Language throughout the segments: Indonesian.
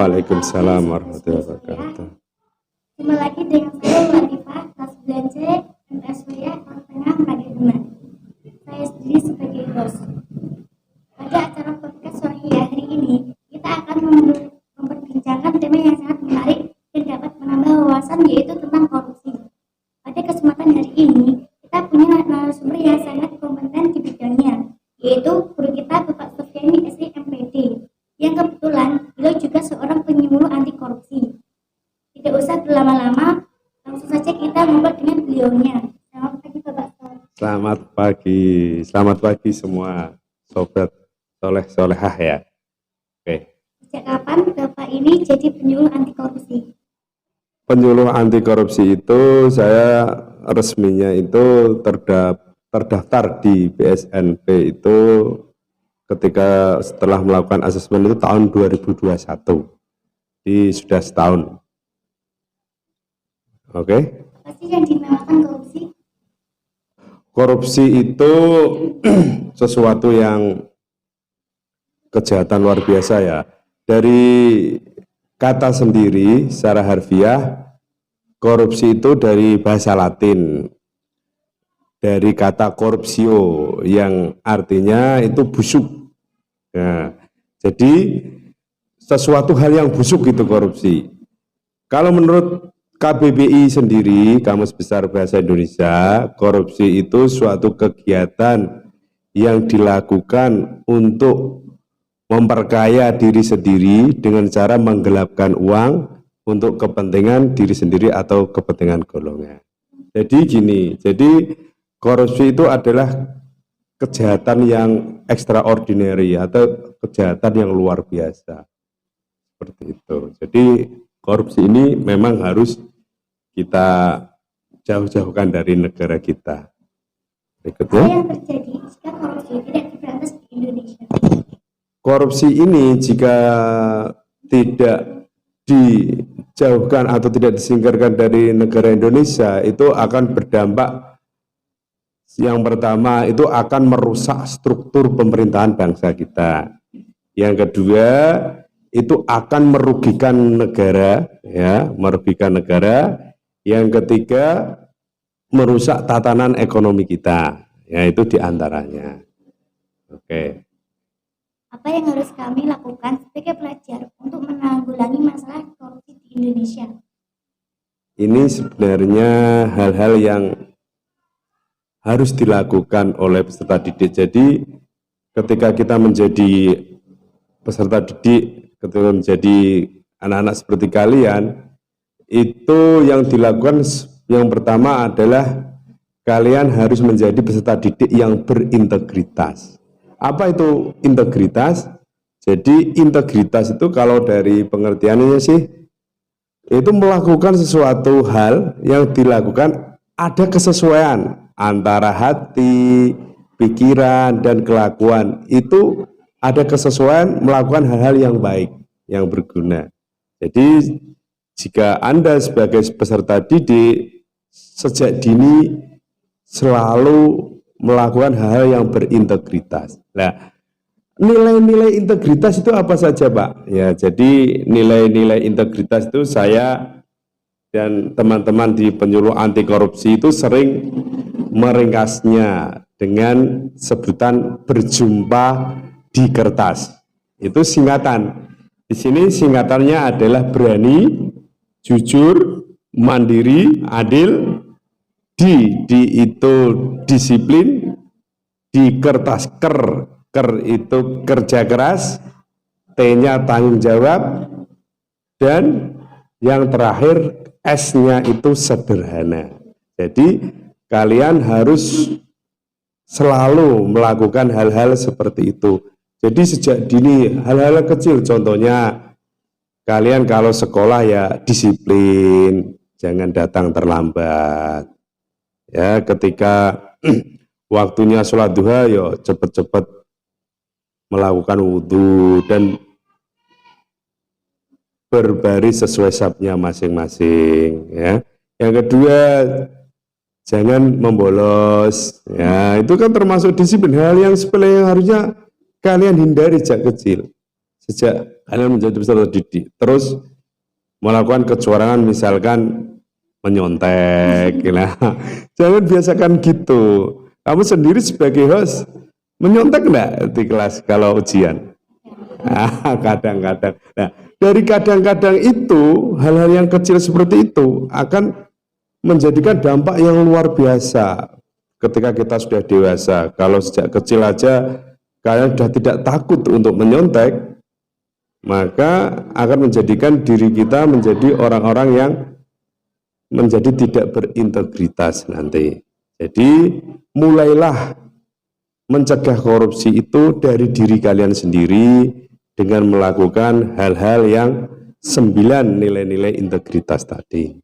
Waalaikumsalam warahmatullahi wabarakatuh. Jumpa lagi dengan saya Latifah, kelas 9C, MTS Surya, kelas tengah Madinah. Saya sendiri sebagai host. Pada acara podcast Surya hari ini, kita akan memperbincangkan tema yang sangat menarik dan dapat menambah wawasan, yaitu tentang korupsi. Pada kesempatan hari ini, kita punya narasumber yang sangat kompeten di bidangnya, yaitu guru kita Bapak Sofyani SIMPD, yang kebetulan beliau juga seorang penyuluh anti korupsi. Tidak usah berlama-lama, langsung saja kita ngobrol dengan beliaunya. Selamat pagi Bapak. Selamat pagi semua sobat soleh-solehah ya. Oke. Sejak kapan Bapak ini jadi penyuluh anti korupsi? Penyuluh anti korupsi itu saya resminya itu terdaftar di BSNP itu ketika setelah melakukan asesmen itu tahun 2021. Jadi sudah setahun. Oke. Apa sih yang dinamakan korupsi? Korupsi itu sesuatu yang kejahatan luar biasa ya. Dari kata sendiri secara harfiah, korupsi itu dari bahasa Latin, dari kata corruptio yang artinya itu busuk. Nah, jadi sesuatu hal yang busuk itu korupsi. Kalau menurut KBBI sendiri, Kamus Besar Bahasa Indonesia, korupsi itu suatu kegiatan yang dilakukan untuk memperkaya diri sendiri dengan cara menggelapkan uang untuk kepentingan diri sendiri atau kepentingan golongan. Jadi gini, jadi korupsi itu adalah kejahatan yang extraordinary atau kejahatan yang luar biasa. Seperti itu. Jadi korupsi ini memang harus kita jauh-jauhkan dari negara kita. Berikutnya. Apa yang terjadi jika korupsi tidak diberantas di Indonesia? Korupsi ini jika tidak dijauhkan atau tidak disingkirkan dari negara Indonesia, itu akan berdampak. Yang pertama itu akan merusak struktur pemerintahan bangsa kita. Yang kedua itu akan merugikan negara, ya, merugikan negara. Yang ketiga merusak tatanan ekonomi kita, ya, itu diantaranya. Oke. Apa yang harus kami lakukan sebagai pelajar untuk menanggulangi masalah korupsi di Indonesia? Ini sebenarnya hal-hal yang harus dilakukan oleh peserta didik. Jadi ketika kita menjadi peserta didik, ketika menjadi anak-anak seperti kalian, itu yang dilakukan yang pertama adalah kalian harus menjadi peserta didik yang berintegritas. Apa itu integritas? Jadi integritas itu kalau dari pengertiannya sih, itu melakukan sesuatu hal yang dilakukan ada kesesuaian antara hati, pikiran, dan kelakuan. Itu ada kesesuaian melakukan hal-hal yang baik, yang berguna. Jadi jika Anda sebagai peserta didik sejak dini selalu melakukan hal-hal yang berintegritas. Nah, nilai-nilai integritas itu apa saja, Pak? Ya, jadi nilai-nilai integritas itu saya dan teman-teman di penyuluh anti korupsi itu sering meringkasnya dengan sebutan berjumpa di kertas. Itu singkatan. Di sini singkatannya adalah berani, jujur, mandiri, adil, di itu disiplin, di kertas ker itu kerja keras, T-nya tanggung jawab, dan yang terakhir S-nya itu sederhana. Jadi kalian harus selalu melakukan hal-hal seperti itu. Jadi sejak dini hal-hal kecil, contohnya kalian kalau sekolah ya disiplin, jangan datang terlambat. Ya, ketika waktunya sholat duha, ya cepat-cepat melakukan wudhu dan berbaris sesuai sabnya masing-masing. Ya. Yang kedua, jangan membolos. Ya, itu kan termasuk disiplin, hal yang sepele yang harusnya kalian hindari sejak kecil. sejak kalian menjadi peserta didik, terus melakukan kecurangan misalkan menyontek. Nah, jangan biasakan gitu. Kamu sendiri sebagai host menyontek enggak di kelas kalau ujian? Kadang-kadang. Nah, dari kadang-kadang itu, hal-hal yang kecil seperti itu akan menjadikan dampak yang luar biasa ketika kita sudah dewasa. Kalau sejak kecil aja kalian sudah tidak takut untuk menyontek, maka akan menjadikan diri kita menjadi orang-orang yang menjadi tidak berintegritas nanti. Jadi mulailah mencegah korupsi itu dari diri kalian sendiri dengan melakukan hal-hal yang 9 nilai-nilai integritas tadi.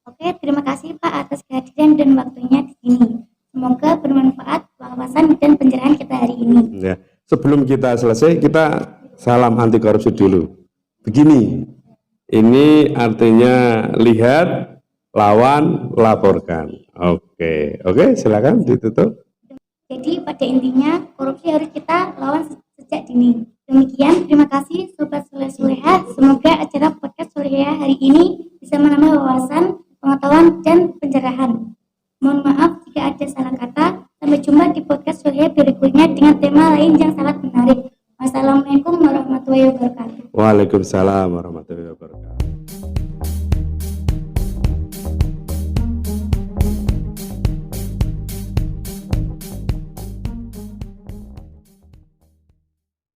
Oke, terima kasih Pak atas kehadiran dan waktunya di sini. Semoga bermanfaat wawasan dan pencerahan kita hari ini. Ya, sebelum kita selesai, kita salam anti korupsi dulu. Begini, ini artinya lihat, lawan, laporkan. Oke, silakan ditutup. Jadi pada intinya korupsi harus kita lawan sejak dini. Demikian, terima kasih Sobat Soleh-Soleha. Semoga acara podcast Soleha hari ini bisa menambah wawasan, pengetahuan, dan pencerahan. Mohon maaf jika ada salah kata. Sampai jumpa di podcast Soleha berikutnya dengan tema lain yang sangat menarik. Wassalamualaikum warahmatullahi wabarakatuh. Waalaikumsalam warahmatullahi wabarakatuh.